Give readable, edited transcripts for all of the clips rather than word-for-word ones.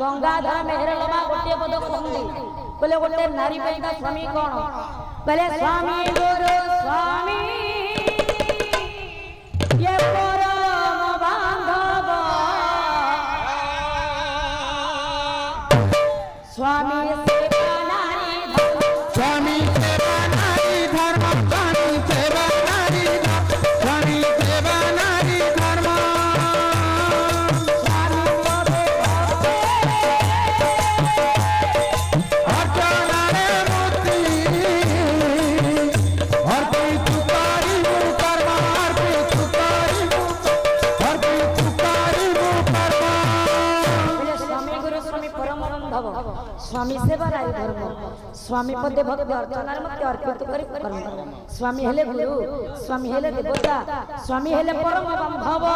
गंगाधर मेहरलमा गोटे पद कहते बोले गोटे नारी पैदा स्वामी कौन बोले स्वामी गुरु स्वामी ये परम बांधव स्वामी स्वामी सेवा राय धर्म स्वामी पदे भक्ति अर्चना मते अर्पित करी कर्म स्वामी हेले गुरु स्वामी हेले देवता स्वामी हेले परम बांधव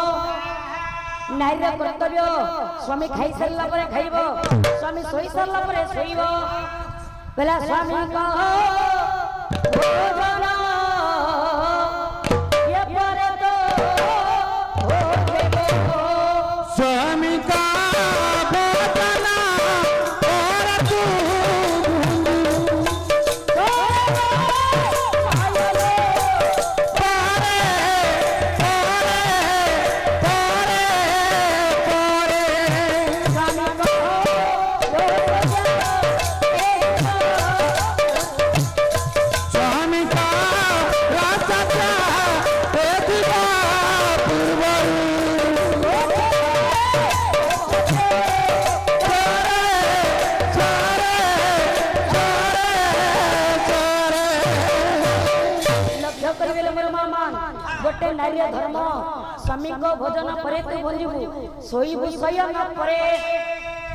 नारी कर्तव्य स्वामी खाई सारला परे खाइबो स्वामी सोई सारला परे सोइबो बेला स्वामी कह भोजन ये परे तो हो देबो स्वामी का गोटे नारी धर्म स्वामी को भोजन परे तू बंजिबू सोईबू शयन परे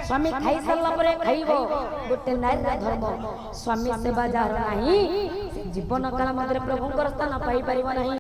स्वामी खाई सारला परे खाइबो गोटे नारी धर्म स्वामी सेवा जार नाही जीवन काल मध्य प्रभुंकर स्थान पाई परिबो नाही।